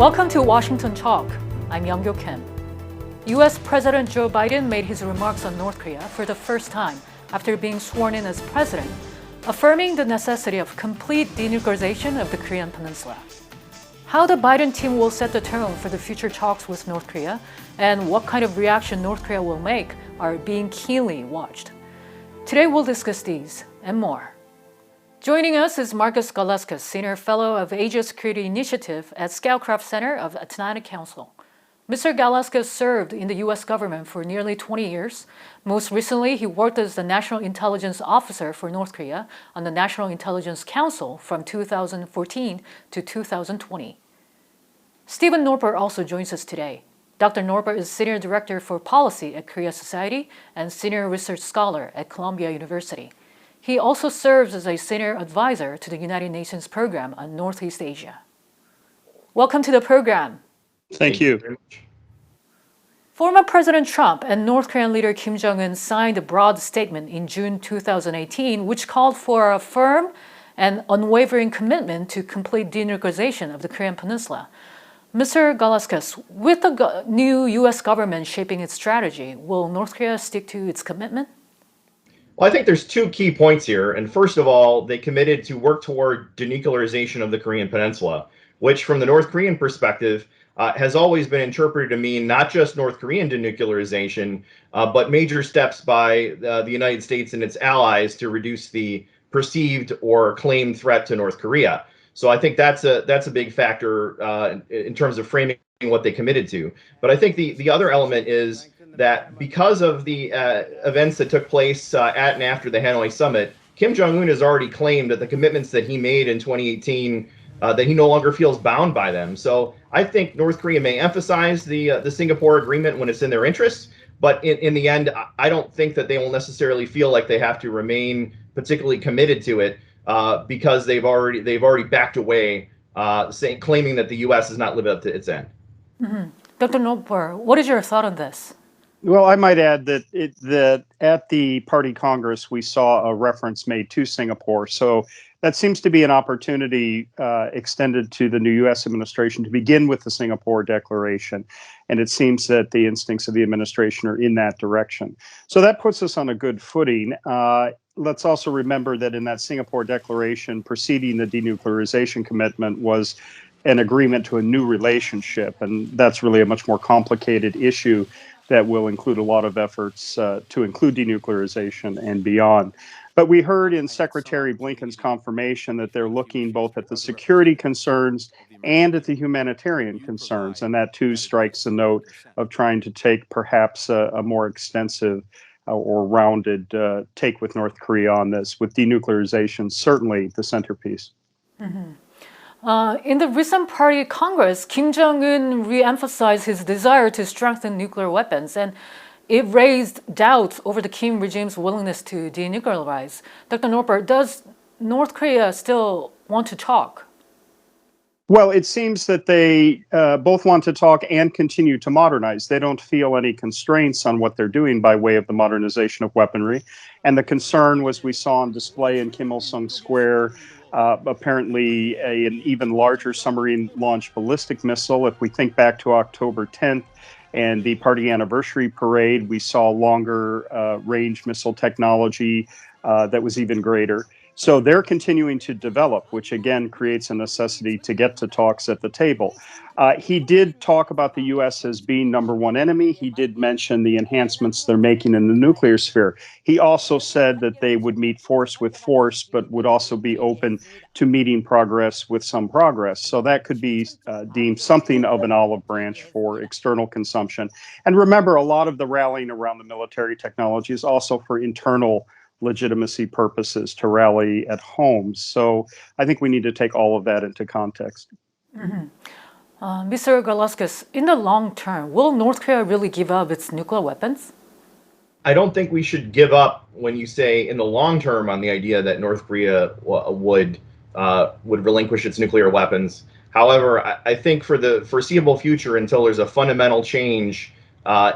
Welcome to Washington Talk. I'm Young-Kyo Kim. U.S. President Joe Biden made his remarks on North Korea for the first time after being sworn in as president, affirming the necessity of complete denuclearization of the Korean Peninsula. How the Biden team will set the tone for the future talks with North Korea and what kind of reaction North Korea will make are being keenly watched. Today we'll discuss these and more. Joining us is Markus Garlauskas, Senior Fellow of Asia Security Initiative at Scoutcraft Center of Atlantic Council. Mr. Garlauskas served in the U.S. government for nearly 20 years. Most recently, he worked as the National Intelligence Officer for North Korea on the National Intelligence Council from 2014 to 2020. Stephen Noerper also joins us today. Dr. Noerper is Senior Director for Policy at Korea and Senior Research Scholar at Columbia University. He also serves as a Senior Advisor to the United Nations Program on Northeast Asia. Welcome to the program. Thank you. Former President Trump and North Korean leader Kim Jong-un signed a broad statement in June 2018, which called for a firm and unwavering commitment to complete denuclearization of the Korean Peninsula. Mr. Garlauskas, with the new U.S. government shaping its strategy, will North Korea stick to its commitment? Well, I think there's two key points here. And first of all, they committed to work toward denuclearization of the Korean Peninsula, which from the North Korean perspective has always been interpreted to mean not just North Korean denuclearization, but major steps by the United States and its allies to reduce the perceived or claimed threat to North Korea. So I think that's a big factor in terms of framing what they committed to. But I think the other element is that because of the events that took place at and after the Hanoi summit, Kim Jong-un has already claimed that the commitments that he made in 2018, that he no longer feels bound by them. So I think North Korea may emphasize the Singapore agreement when it's in their interests, but in the end, I don't think that they will necessarily feel like they have to remain particularly committed to it because they've already backed away, claiming that the U.S. has not lived up to its end. Mm-hmm. Dr. Noerper, what is your thought on this? Well, I might add that at the party Congress, we saw a reference made to Singapore. So that seems to be an opportunity extended to the new U.S. administration to begin with the Singapore Declaration. And it seems that the instincts of the administration are in that direction. So that puts us on a good footing. Let's also remember that in that Singapore Declaration preceding the denuclearization commitment was an agreement to a new relationship. And that's really a much more complicated issue that will include a lot of efforts to include denuclearization and beyond. But we heard in Secretary Blinken's confirmation that they're looking both at the security concerns and at the humanitarian concerns. And that too strikes a note of trying to take perhaps a more extensive or rounded take with North Korea on this, with denuclearization certainly the centerpiece. Mm-hmm. In the recent party Congress, Kim Jong-un re-emphasized his desire to strengthen nuclear weapons, and it raised doubts over the Kim regime's willingness to denuclearize. Dr. Noerper, does North Korea still want to talk? Well, it seems that they both want to talk and continue to modernize. They don't feel any constraints on what they're doing by way of the modernization of weaponry. And the concern was we saw on display in Kim Il-sung Square apparently an even larger submarine-launched ballistic missile. If we think back to October 10th and the party anniversary parade, we saw longer range missile technology that was even greater. So they're continuing to develop, which again creates a necessity to get to talks at the table. He did talk about the U.S. as being number one enemy. He did mention the enhancements they're making in the nuclear sphere. He also said that they would meet force with force, but would also be open to meeting progress with some progress. So that could be deemed something of an olive branch for external consumption. And remember, a lot of the rallying around the military technology is also for internal legitimacy purposes to rally at home. So I think we need to take all of that into context. Mm-hmm. Mr. Garlauskas, in the long term, will North Korea really give up its nuclear weapons? I don't think we should give up when you say in the long term on the idea that North Korea would relinquish its nuclear weapons. However, I think for the foreseeable future, until there's a fundamental change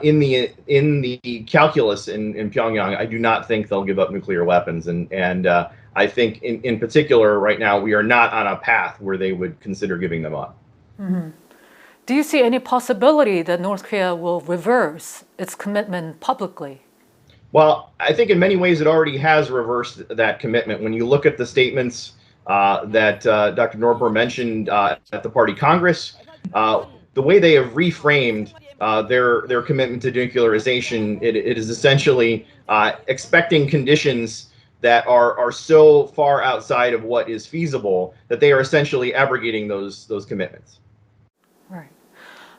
in the calculus in Pyongyang, I do not think they'll give up nuclear weapons. And I think in particular right now, we are not on a path where they would consider giving them up. Mm-hmm. Do you see any possibility that North Korea will reverse its commitment publicly? Well, I think in many ways it already has reversed that commitment. When you look at the statements that Dr. Noerper mentioned at the Party Congress, the way they have reframed their commitment to denuclearization, it is essentially expecting conditions that are so far outside of what is feasible that they are essentially abrogating those commitments. Right.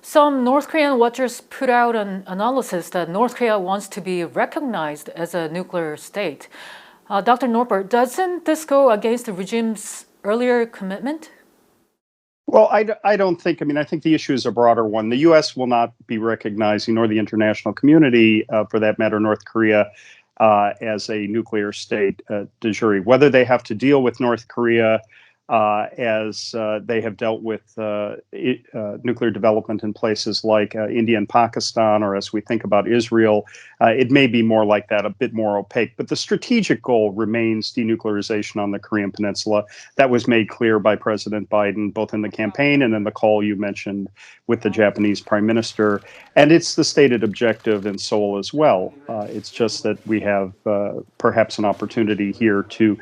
Some North Korean watchers put out an analysis that North Korea wants to be recognized as a nuclear state. Dr. Noerper, doesn't this go against the regime's earlier commitment? Well, I don't think, I think the issue is a broader one. The U.S. will not be recognizing, nor the international community, for that matter, North Korea as a nuclear state de jure. Whether they have to deal with North Korea as they have dealt with nuclear development in places like India and Pakistan, or as we think about Israel, it may be more like that, a bit more opaque. But the strategic goal remains denuclearization on the Korean Peninsula. That was made clear by President Biden, both in the campaign and in the call you mentioned with the Japanese Prime Minister. And it's the stated objective in Seoul as well. It's just that we have perhaps an opportunity here to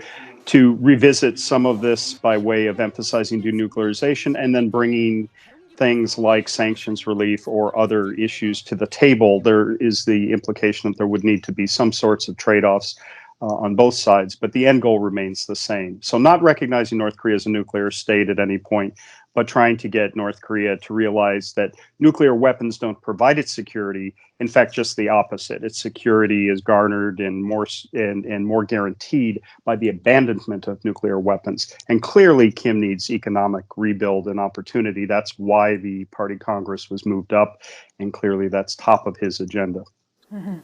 revisit some of this by way of emphasizing denuclearization and then bringing things like sanctions relief or other issues to the table. There is the implication that there would need to be some sorts of trade-offs on both sides, but the end goal remains the same. So not recognizing North Korea as a nuclear state at any point, but trying to get North Korea to realize that nuclear weapons don't provide its security. In fact, just the opposite. Its security is garnered and more guaranteed by the abandonment of nuclear weapons. And clearly, Kim needs economic rebuild and opportunity. That's why the Party Congress was moved up, and clearly that's top of his agenda. Mm-hmm.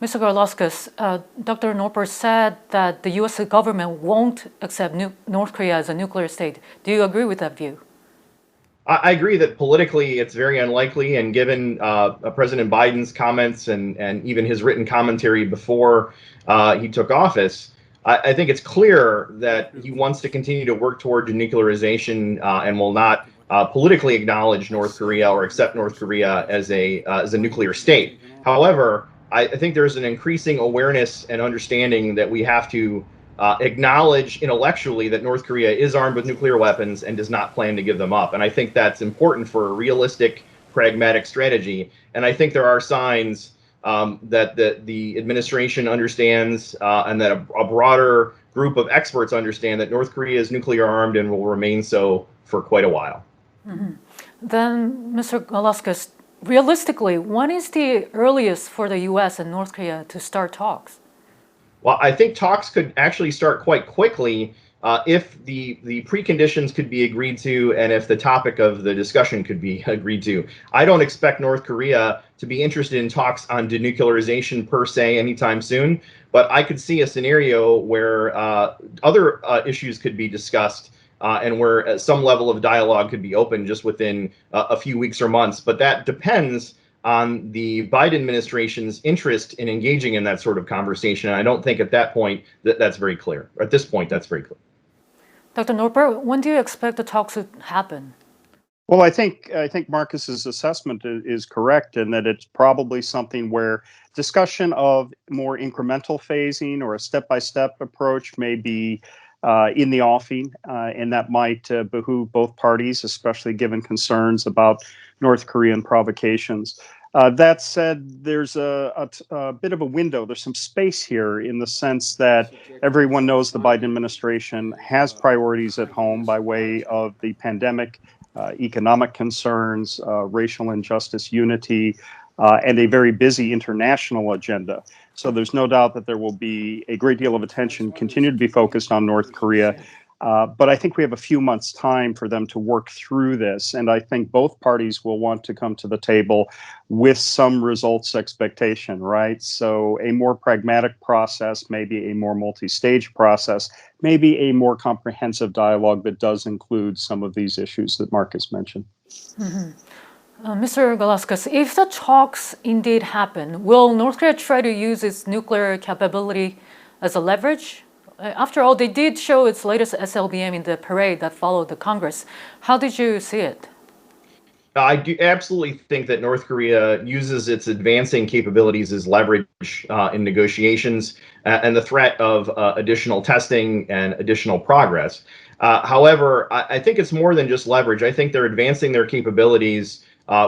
Mr. Garlauskas, Dr. Noerper said that the U.S. government won't accept North Korea as a nuclear state. Do you agree with that view? I agree that politically it's very unlikely, and given President Biden's comments and even his written commentary before he took office, I think it's clear that he wants to continue to work toward denuclearization and will not politically acknowledge North Korea or accept North Korea as a nuclear state. However, I think there's an increasing awareness and understanding that we have to acknowledge intellectually that North Korea is armed with nuclear weapons and does not plan to give them up. And I think that's important for a realistic, pragmatic strategy. And I think there are signs that the administration understands and that a broader group of experts understand that North Korea is nuclear armed and will remain so for quite a while. Mm-hmm. Then, Mr. Garlauskas, realistically, when is the earliest for the U.S. and North Korea to start talks? Well, I think talks could actually start quite quickly if the preconditions could be agreed to and if the topic of the discussion could be agreed to. I don't expect North Korea to be interested in talks on denuclearization per se anytime soon, but I could see a scenario where other issues could be discussed and where some level of dialogue could be open just within a few weeks or months. But that depends on the Biden administration's interest in engaging in that sort of conversation. And I don't think at that point that's very clear. At this point, that's very clear. Dr. Noerper, when do you expect the talks to happen? Well, I think Markus's assessment is correct in that it's probably something where discussion of more incremental phasing or a step-by-step approach may be in the offing, and that might behoove both parties, especially given concerns about North Korean provocations. That said, there's a bit of a window. There's some space here in the sense that everyone knows the Biden administration has priorities at home by way of the pandemic, economic concerns, racial injustice, unity, and a very busy international agenda. So there's no doubt that there will be a great deal of attention continue to be focused on North Korea. But I think we have a few months' time for them to work through this. And I think both parties will want to come to the table with some results expectation, right? So a more pragmatic process, maybe a more multi-stage process, maybe a more comprehensive dialogue that does include some of these issues that Markus mentioned. Mm-hmm. Mr. Garlauskas, if the talks indeed happen, will North Korea try to use its nuclear capability as a leverage? After all, they did show its latest SLBM in the parade that followed the Congress. How did you see it? I do absolutely think that North Korea uses its advancing capabilities as leverage in negotiations and the threat of additional testing and additional progress. However, I think it's more than just leverage. I think they're advancing their capabilities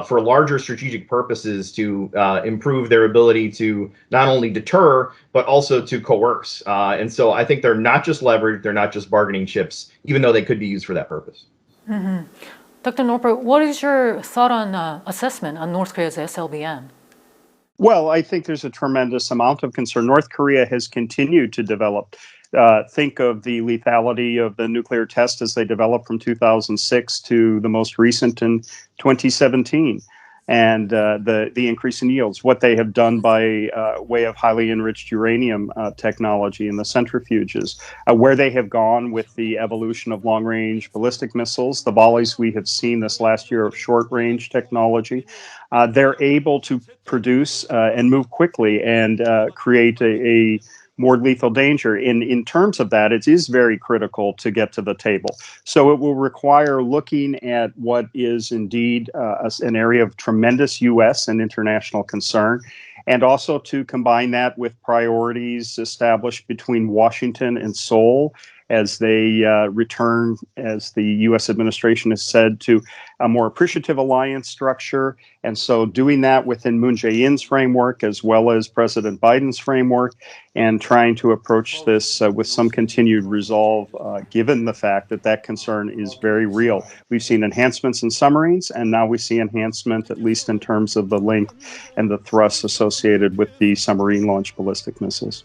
for larger strategic purposes to improve their ability to not only deter, but also to coerce. And so I think they're not just leverage, they're not just bargaining chips, even though they could be used for that purpose. Mm-hmm. Dr. Noerper, what is your thought on assessment on North Korea's SLBM? Well, I think there's a tremendous amount of concern. North Korea has continued to develop. Think of the lethality of the nuclear test as they developed from 2006 to the most recent in 2017. And the increase in yields, what they have done by way of highly enriched uranium technology in the centrifuges, where they have gone with the evolution of long-range ballistic missiles, the volleys we have seen this last year of short-range technology. They're able to produce and move quickly and create a more lethal danger. In terms of that, it is very critical to get to the table. So it will require looking at what is indeed an area of tremendous U.S. and international concern, and also to combine that with priorities established between Washington and Seoul as they return, as the U.S. administration has said, to a more appreciative alliance structure. And so doing that within Moon Jae-in's framework as well as President Biden's framework, and trying to approach this with some continued resolve, given the fact that that concern is very real. We've seen enhancements in submarines, and now we see enhancement, at least in terms of the length and the thrust associated with the submarine-launched ballistic missiles.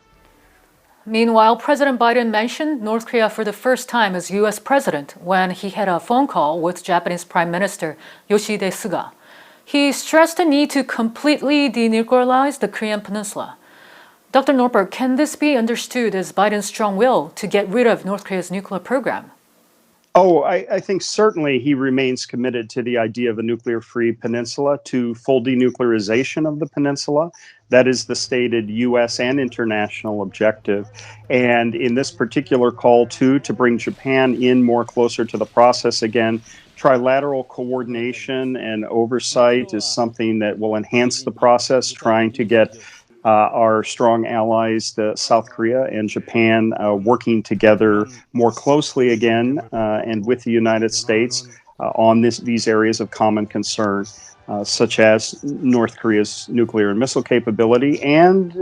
Meanwhile, President Biden mentioned North Korea for the first time as U.S. president when he had a phone call with Japanese Prime Minister Yoshihide Suga. He stressed the need to completely denuclearize the Korean peninsula. Dr. Noerper, can this be understood as Biden's strong will to get rid of North Korea's nuclear program? Oh, I think certainly he remains committed to the idea of a nuclear-free peninsula, to full denuclearization of the peninsula. That is the stated U.S. and international objective. And in this particular call, too, to bring Japan in more closer to the process again, trilateral coordination and oversight is something that will enhance the process, trying to get our strong allies, South Korea and Japan, working together more closely again and with the United States on these areas of common concern, such as North Korea's nuclear and missile capability, and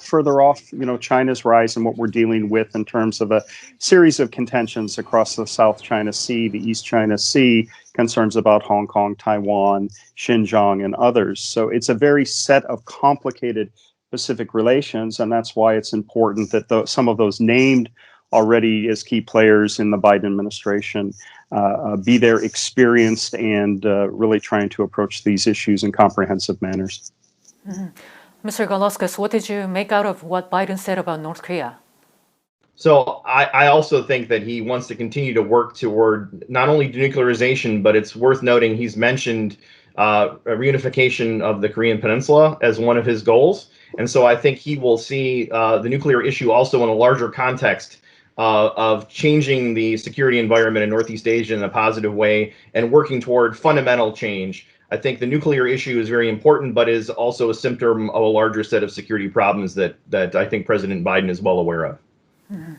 further off, China's rise and what we're dealing with in terms of a series of contentions across the South China Sea, the East China Sea, concerns about Hong Kong, Taiwan, Xinjiang, and others. So it's a very set of complicated Pacific relations, and that's why it's important that some of those named already as key players in the Biden administration be there, experienced, and really trying to approach these issues in comprehensive manners. Mm-hmm. Mr. Garlauskas, what did you make out of what Biden said about North Korea? So I also think that he wants to continue to work toward not only denuclearization, but it's worth noting he's mentioned a reunification of the Korean Peninsula as one of his goals. And so I think he will see the nuclear issue also in a larger context of changing the security environment in Northeast Asia in a positive way and working toward fundamental change. I think the nuclear issue is very important, but is also a symptom of a larger set of security problems that I think President Biden is well aware of. Mm-hmm.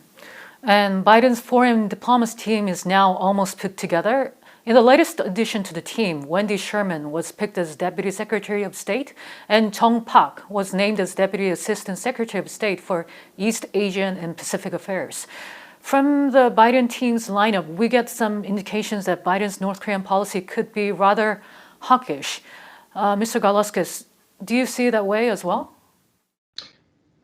And Biden's foreign diplomacy team is now almost put together. In the latest addition to the team, Wendy Sherman was picked as Deputy Secretary of State, and Jung Pak was named as Deputy Assistant Secretary of State for East Asian and Pacific Affairs. From the Biden team's lineup, we get some indications that Biden's North Korean policy could be rather hawkish. Mr. Garlauskas, do you see it that way as well?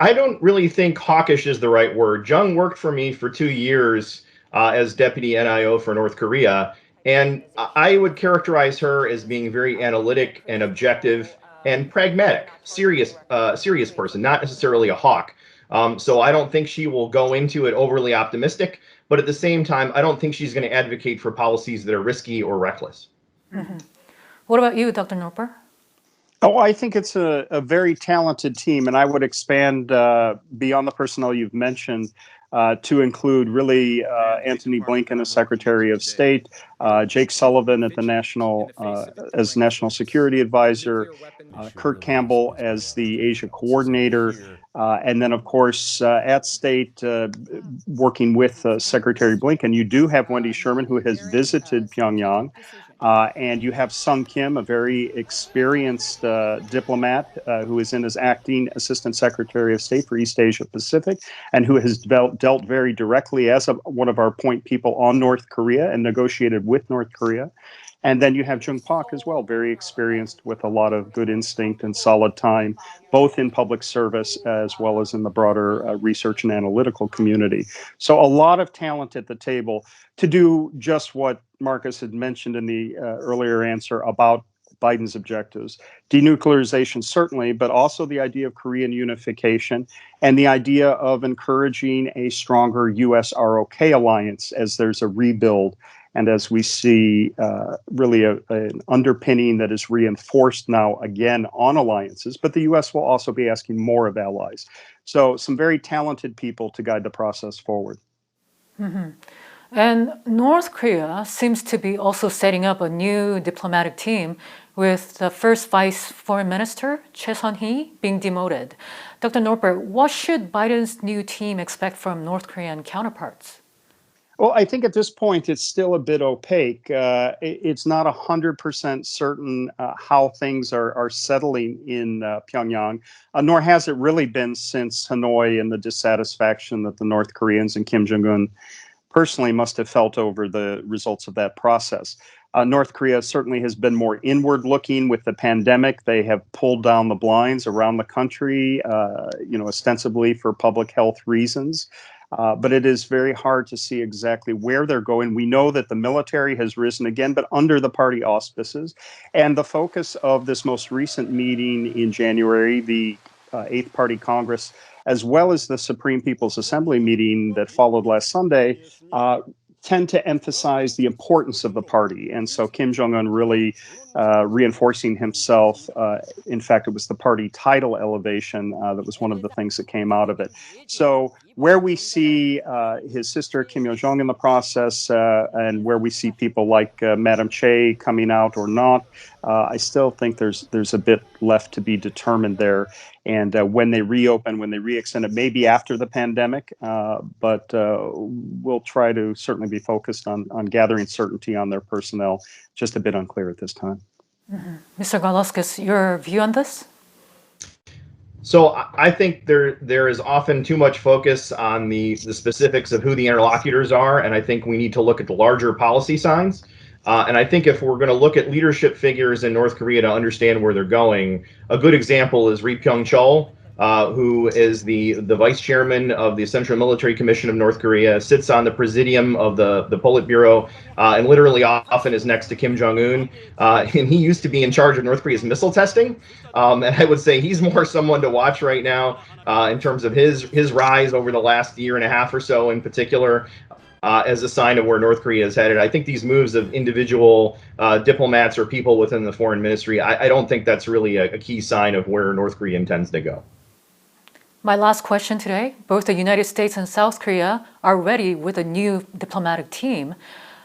I don't really think hawkish is the right word. Jung worked for me for 2 years as Deputy NIO for North Korea. And I would characterize her as being very analytic and objective and pragmatic, serious person, not necessarily a hawk. So I don't think she will go into it overly optimistic, but at the same time, I don't think she's going to advocate for policies that are risky or reckless. Mm-hmm. What about you, Dr. Noerper? Oh, I think it's a very talented team, and I would expand beyond the personnel you've mentioned. to include really Antony Blinken as Secretary of State, Jake Sullivan at the as National Security Advisor, Kurt Campbell as the Asia Coordinator, and then, of course, at State, working with Secretary Blinken, you do have Wendy Sherman, who has visited Pyongyang, and you have Sung Kim, a very experienced diplomat who is in as acting Assistant Secretary of State for East Asia Pacific, and who has dealt very directly as one of our point people on North Korea and negotiated with North Korea. And then you have Jung Pak as well, very experienced with a lot of good instinct and solid time, both in public service as well as in the broader research and analytical community. So a lot of talent at the table to do just what Markus had mentioned in the earlier answer about Biden's objectives. Denuclearization, certainly, but also the idea of Korean unification and the idea of encouraging a stronger U.S.-ROK alliance as there's a rebuild and as we see really an underpinning that is reinforced now again on alliances, but the U.S. will also be asking more of allies. So some very talented people to guide the process forward. Mm-hmm. And North Korea seems to be also setting up a new diplomatic team with the first Vice Foreign Minister, Choi Sun-hee, being demoted. Dr. Noerper, what should Biden's new team expect from North Korean counterparts? Well, I think at this point, it's still a bit opaque. It's not 100% certain how things are settling in Pyongyang, nor has it really been since Hanoi and the dissatisfaction that the North Koreans and Kim Jong-un personally must have felt over the results of that process. North Korea certainly has been more inward looking with the pandemic. They have pulled down the blinds around the country, ostensibly for public health reasons. But it is very hard to see exactly where they're going. We know that the military has risen again, but under the party auspices. And the focus of this most recent meeting in January, the Eighth Party Congress, as well as the Supreme People's Assembly meeting that followed last Sunday, tend to emphasize the importance of the party. And so Kim Jong-un really reinforcing himself. In fact, it was the party title elevation that was one of the things that came out of it. So where we see his sister Kim Yo-jong in the process and where we see people like Madam Che coming out or not, I still think there's a bit left to be determined there. And when they reopen, when they re-extend it, maybe after the pandemic, but we'll try to certainly be focused on gathering certainty on their personnel. Just a bit unclear at this time. Mm-hmm. Mr. Garlauskas, your view on this? So I think there is often too much focus on the specifics of who the interlocutors are, and I think we need to look at the larger policy signs. And I think if we're going to look at leadership figures in North Korea to understand where they're going, a good example is Ri Pyong-chol, who is the vice chairman of the Central Military Commission of North Korea, sits on the presidium of the Politburo, and literally often is next to Kim Jong-un. And he used to be in charge of North Korea's missile testing. And I would say he's more someone to watch right now in terms of his rise over the last year and a half or so in particular. As a sign of where North Korea is headed. I think these moves of individual diplomats or people within the foreign ministry, I don't think that's really a key sign of where North Korea intends to go. My last question today, both the United States and South Korea are ready with a new diplomatic team.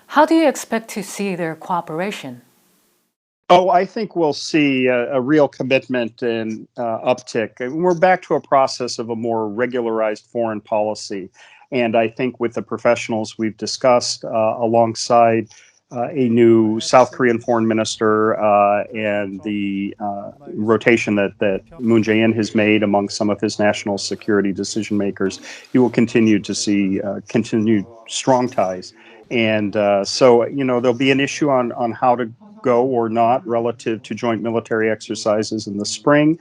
How do you expect to see their cooperation? Oh, I think we'll see a real commitment and uptick. And we're back to a process of a more regularized foreign policy. And I think with the professionals we've discussed alongside a new South Korean foreign minister and the rotation that Moon Jae-in has made among some of his national security decision makers, you will continue to see continued strong ties. And so, there'll be an issue on how to go or not relative to joint military exercises in the spring.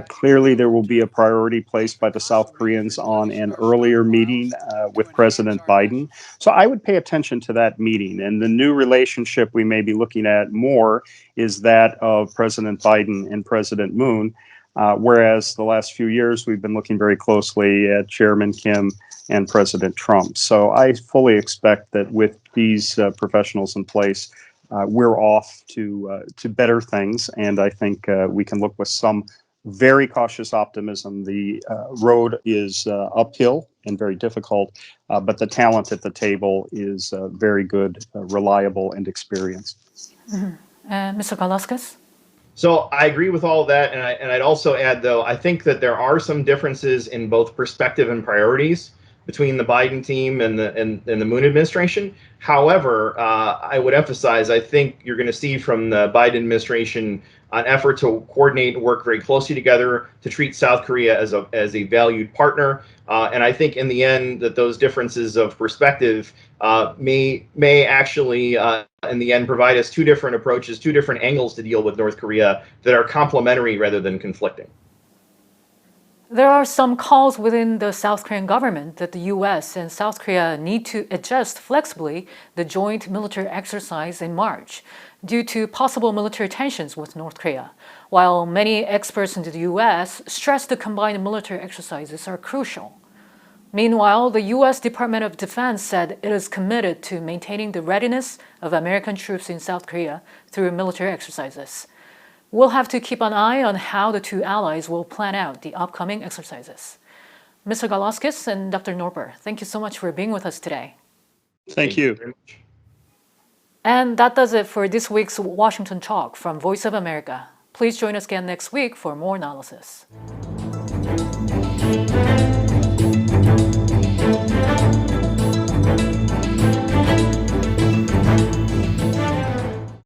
Clearly, there will be a priority placed by the South Koreans on an earlier meeting with President Biden. So I would pay attention to that meeting. And the new relationship we may be looking at more is that of President Biden and President Moon, whereas the last few years we've been looking very closely at Chairman Kim and President Trump. So I fully expect that with these professionals in place, we're off to better things, and I think we can look with some very cautious optimism. The road is uphill, and very difficult. But the talent at the table is very good, reliable, and experienced. Mr. Garlauskas? So I agree with all of that, and I'd also add, though, I think that there are some differences in both perspective and priorities between the Biden team and the Moon administration. However, I would emphasize, I think you're going to see from the Biden administration an effort to coordinate and work very closely together to treat South Korea as a valued partner. And I think in the end that those differences of perspective may actually in the end provide us two different approaches, two different angles to deal with North Korea that are complementary rather than conflicting. There are some calls within the South Korean government that the U.S. and South Korea need to adjust flexibly the joint military exercise in March due to possible military tensions with North Korea, while many experts in the U.S. stress the combined military exercises are crucial. Meanwhile, the U.S. Department of Defense said it is committed to maintaining the readiness of American troops in South Korea through military exercises. We'll have to keep an eye on how the two allies will plan out the upcoming exercises. Mr. Garlauskas and Dr. Noerper, thank you so much for being with us today. Thank you. Very much. And that does it for this week's Washington Talk from Voice of America. Please join us again next week for more analysis.